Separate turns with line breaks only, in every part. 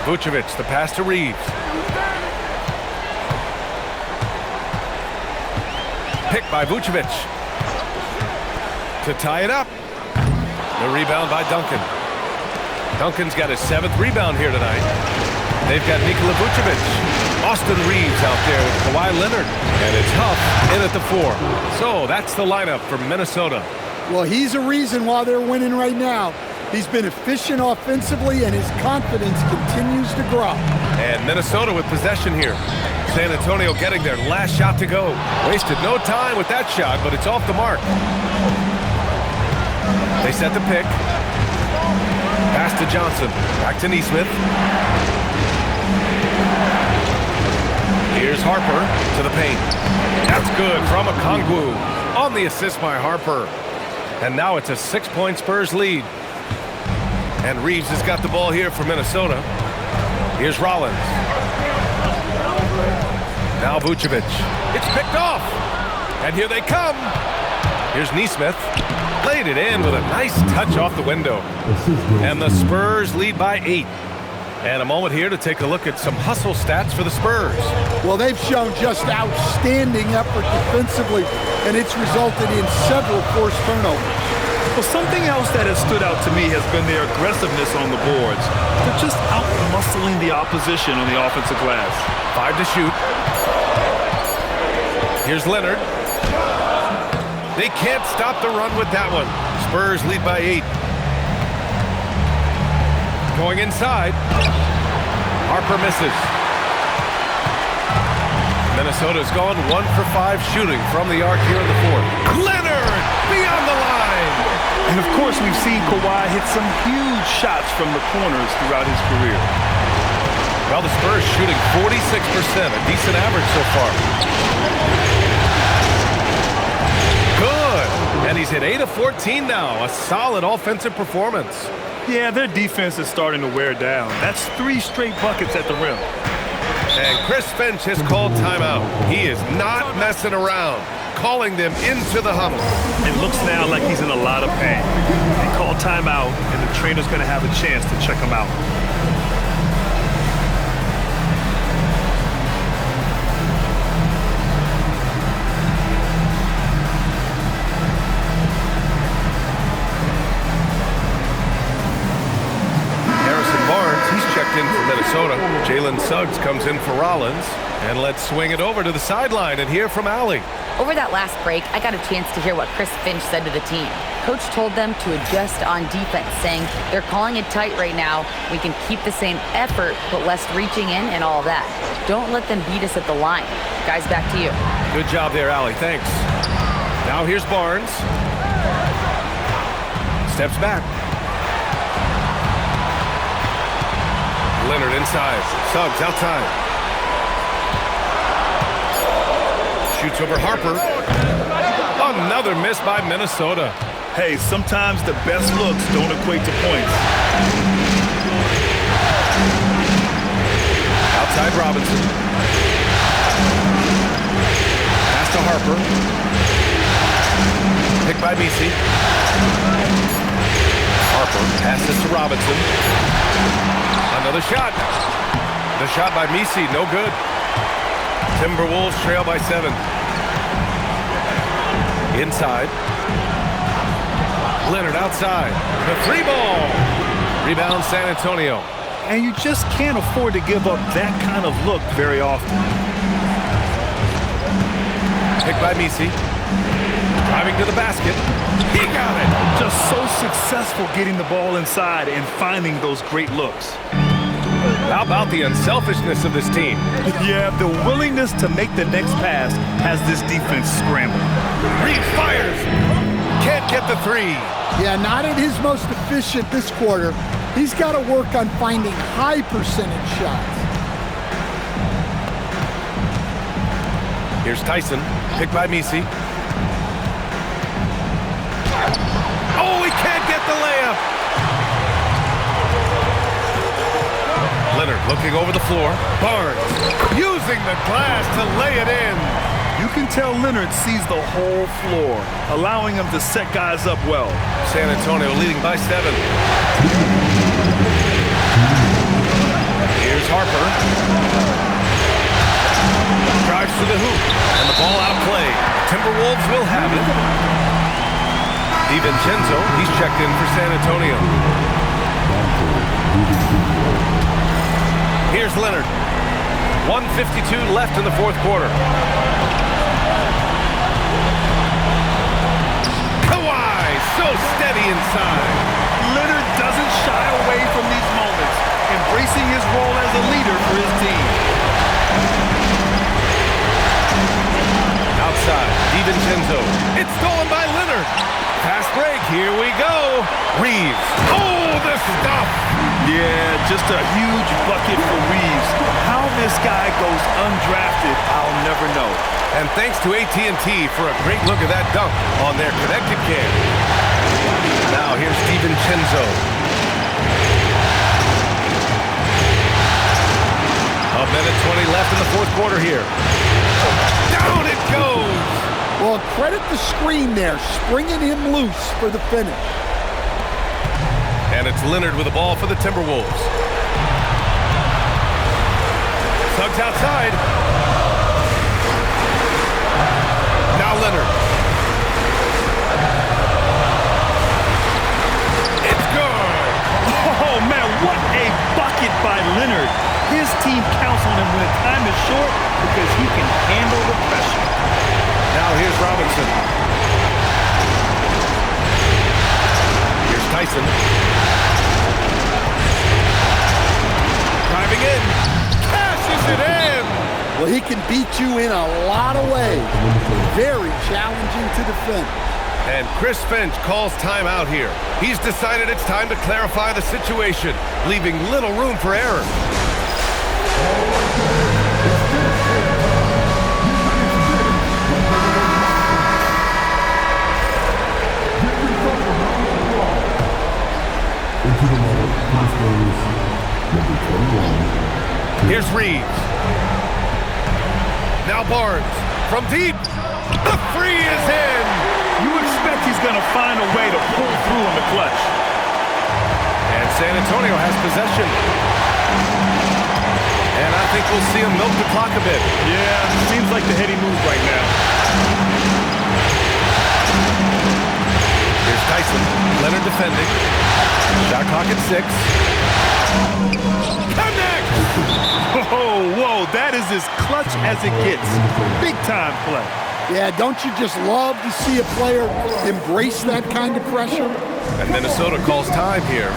Vucevic, the pass to Reeves. Picked by Vucevic. To tie it up. The rebound by Duncan. Duncan's got his 7th rebound here tonight. They've got Nikola Vucevic. Austin Reeves out there with Kawhi Leonard. And it's Huff in at the 4. So that's the lineup for Minnesota.
Well, he's a reason why they're winning right now. He's been efficient offensively, and his confidence continues to grow.
And Minnesota with possession here. San Antonio getting their last shot to go. Wasted no time with that shot, but it's off the mark. They set the pick. Pass to Johnson. Back to Nesmith. Here's Harper to the paint. That's good from Okongwu. On the assist by Harper. And now it's a 6-point Spurs lead. And Reeves has got the ball here for Minnesota. Here's Rollins. Now Vucevic. It's picked off. And here they come. Here's Nesmith. Laid it in with a nice touch off the window. And the Spurs lead by 8. And a moment here to take a look at some hustle stats for the Spurs.
Well, they've shown just outstanding effort defensively, and it's resulted in several forced turnovers.
Well, something else that has stood out to me has been their aggressiveness on the boards. They're just out-muscling the opposition on the offensive glass.
5 to shoot. Here's Leonard. They can't stop the run with that one. Spurs lead by 8. Going inside. Harper misses. Minnesota's gone 1 for 5 shooting from the arc here in the 4th. Leonard beyond the line.
And of course, we've seen Kawhi hit some huge shots from the corners throughout his career.
Well, the Spurs shooting 46%, a decent average so far. Good. And he's hit 8 of 14 now. A solid offensive performance.
Yeah, their defense is starting to wear down. That's 3 straight buckets at the rim.
And Chris Finch has called timeout. He is not messing around, calling them into the huddle.
It looks now like he's in a lot of pain. They call timeout, and the trainer's going to have a chance to check him out.
In for Minnesota. Jalen Suggs comes in for Rollins. And let's swing it over to the sideline and hear from Allie.
Over that last break, I got a chance to hear what Chris Finch said to the team. Coach told them to adjust on defense, saying they're calling it tight right now. We can keep the same effort, but less reaching in and all that. Don't let them beat us at the line. Guys, back to you.
Good job there, Allie. Thanks. Now here's Barnes. Steps back. Leonard inside. Suggs outside. Shoots over Harper. Another miss by Minnesota.
Hey, sometimes the best looks don't equate to points.
Outside Robinson. Pass to Harper. Picked by Messi. Harper passes to Robinson. Another shot. The shot by Messi, no good. Timberwolves trail by 7. Inside. Leonard outside. The 3 ball. Rebound San Antonio.
And you just can't afford to give up that kind of look very often.
Picked by Messi. Driving to the basket. He got it.
Just so successful getting the ball inside and finding those great looks.
How about the unselfishness of this team?
Yeah, the willingness to make the next pass has this defense scrambling.
Reeves fires. Can't get the 3.
Yeah, not at his most efficient this quarter. He's got to work on finding high percentage shots.
Here's Tyson, picked by Messi. Oh, he can't get the layup. Leonard looking over the floor. Barnes using the glass to lay it in.
You can tell Leonard sees the whole floor, allowing him to set guys up well.
San Antonio leading by 7. Harper. Drives to the hoop, and the ball outplayed. Timberwolves will have it. DiVincenzo, he's checked in for San Antonio. Here's Leonard. 1:52 left in the fourth quarter. Kawhi, so steady inside.
Leonard doesn't shy away from these moments, embracing his role as a leader for his team.
Outside, DiVincenzo. It's stolen by Leonard. Fast break, here we go. Reeves. Oh, the stuff.
Yeah, just a huge bucket for Reeves. How this guy goes undrafted, I'll never know.
And thanks to AT&T for a great look at that dunk on their connected cam. Now here's DiVincenzo. A minute 20 left in the fourth quarter here. Down it goes.
Well, credit the screen there, springing him loose for the finish.
And it's Leonard with the ball for the Timberwolves. Suggs outside. Now Leonard. It's good.
Oh, man, what a bucket by Leonard. His team counts on him when time is short because he can handle the pressure.
Now here's Robinson. Here's Tyson. Driving in. Cashes it in.
Well, he can beat you in a lot of ways. Very challenging to defend.
And Chris Finch calls timeout here. He's decided it's time to clarify the situation, leaving little room for error. Here's Reeves. Now Barnes from deep. The three is in.
You expect he's going to find a way to pull through in the clutch.
And San Antonio has possession. And I think we'll see him milk the clock a bit.
Yeah, seems like the heady move right now.
Here's Tyson. Leonard defending. Shot clock at 6. Connect!
Whoa, that is as clutch as it gets. Big time play.
Yeah, don't you just love to see a player embrace that kind of pressure?
And Minnesota calls time here.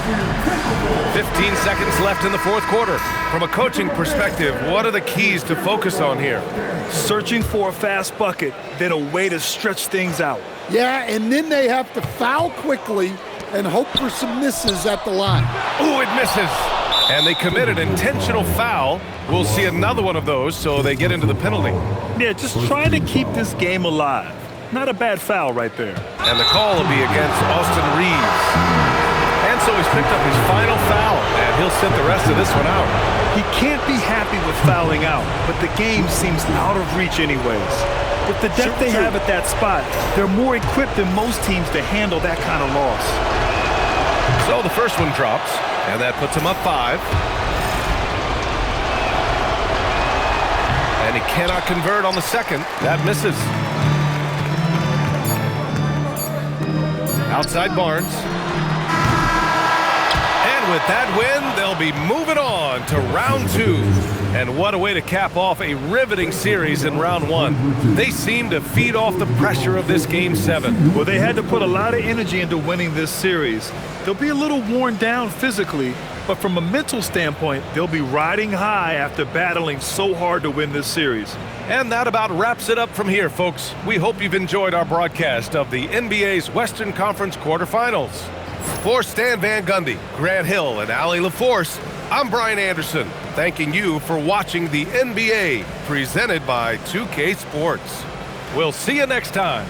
15 seconds left in the fourth quarter. From a coaching perspective, what are the keys to focus on here?
Searching for a fast bucket, then a way to stretch things out.
Yeah, and then they have to foul quickly and hope for some misses at the line.
Ooh, it misses. And they committed intentional foul. We'll see another one of those, so they get into the penalty.
Yeah, just trying to keep this game alive. Not a bad foul right there.
And the call will be against Austin Reeves. And so he's picked up his final foul, and he'll sit the rest of this one out.
He can't be happy with fouling out, but the game seems out of reach anyways. With the depth they have at that spot, they're more equipped than most teams to handle that kind of loss.
So the first one drops, and that puts him up 5. And he cannot convert on the second. That misses. Outside Barnes. And with that win, they'll be moving on to round 2. And what a way to cap off a riveting series in round 1. They seem to feed off the pressure of this Game 7.
Well, they had to put a lot of energy into winning this series. They'll be a little worn down physically, but from a mental standpoint, they'll be riding high after battling so hard to win this series.
And that about wraps it up from here, folks. We hope you've enjoyed our broadcast of the NBA's Western Conference quarterfinals. For Stan Van Gundy, Grant Hill, and Allie LaForce, I'm Brian Anderson, thanking you for watching the NBA presented by 2K Sports. We'll see you next time.